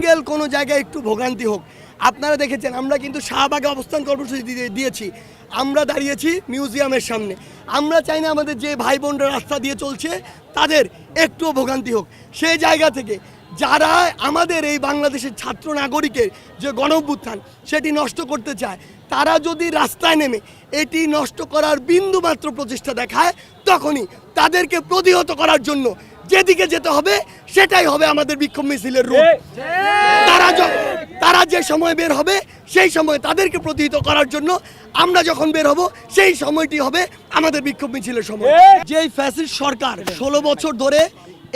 Single কোনো জায়গায় একটু ভোগান্তি হোক। আপনারা দেখেছেন আমরা কিন্তু শাহবাগে অবস্থান কর্মসূচি দিয়েছি, আমরা দাঁড়িয়েছি মিউজিয়ামের সামনে। আমরা চাই না আমাদের যে ভাই বোনরা রাস্তা দিয়ে চলছে তাদের একটুও ভোগান্তি হোক। সেই জায়গা থেকে যারা আমাদের এই বাংলাদেশের ছাত্র নাগরিকের যে গণঅভ্যুত্থান সেটি নষ্ট করতে চায়, তারা যদি রাস্তায় নেমে এটি নষ্ট করার বিন্দুমাত্র প্রচেষ্টা দেখায়, তখনই তাদেরকে প্রতিহত করার জন্য যেদিকে যেতে হবে সেটাই হবে আমাদের বিক্ষোভ মিছিলের রূপ। তারা যে সময় বের হবে সেই সময় তাদেরকে প্রতিহত করার জন্য আমরা যখন বের হব সেই সময়টি হবে আমাদের বিক্ষোভ মিছিলের সময়। যেই ফ্যাসিস্ট সরকার 16 বছর ধরে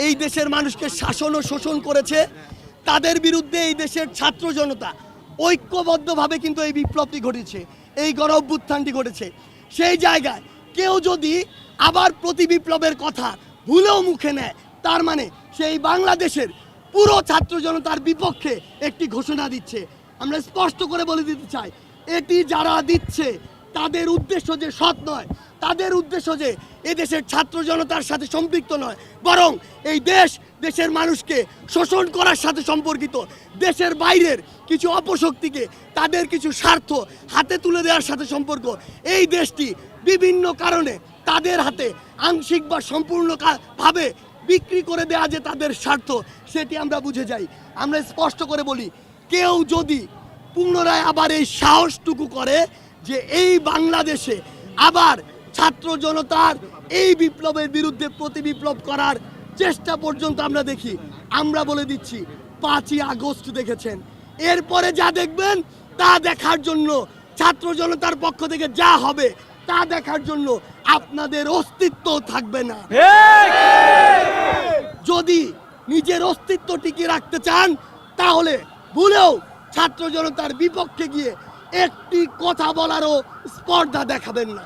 এই দেশের মানুষকে শাসন ও শোষণ করেছে, তাদের বিরুদ্ধে এই দেশের ছাত্র জনতা ঐক্যবদ্ধভাবে কিন্তু এই বিপ্লবটি ঘটেছে, এই গণ অভ্যুত্থানটি ঘটেছে। সেই জায়গায় কেউ যদি আবার প্রতি বিপ্লবের কথা ভুলেও মুখে নেয়, তার মানে সেই বাংলাদেশের পুরো ছাত্র জনতার বিপক্ষে একটি ঘোষণা দিচ্ছে। আমরা স্পষ্ট করে বলে দিতে চাই, এটি যারা দিচ্ছে তাদের উদ্দেশ্য যে সৎ নয়, তাদের উদ্দেশ্য যে এদেশের ছাত্র জনতার সাথে সম্পৃক্ত নয়, বরং এই দেশের মানুষকে শোষণ করার সাথে সম্পর্কিত, দেশের বাইরের কিছু অপশক্তিকে তাদের কিছু স্বার্থ হাতে তুলে দেওয়ার সাথে সম্পর্ক। এই দেশটি বিভিন্ন কারণে তাদের হাতে আংশিক বা সম্পূর্ণভাবে বিক্রি করে দেওয়া যে তাদের স্বার্থ, সেটি আমরা বুঝে যাই। আমরা স্পষ্ট করে বলি, কেউ যদি পুনরায় আবার এই সাহসটুকু করে যে এই বাংলাদেশে আবার ছাত্র জনতার এই বিপ্লবের বিরুদ্ধে প্রতি বিপ্লব করার চেষ্টা পর্যন্ত আমরা দেখি, আমরা বলে দিচ্ছি 5ই আগস্ট দেখেছেন, এরপরে যা দেখবেন তা দেখার জন্য ছাত্র জনতার পক্ষ থেকে যা হবে তা দেখার জন্য আপনাদের অস্তিত্ব থাকবে না। যদি নিজের অস্তিত্ব টিকিয়ে রাখতে চান তাহলে ভুলেও ছাত্র জনতার বিপক্ষে গিয়ে একটি কথা বলারও স্পর্ধা দেখাবেন না।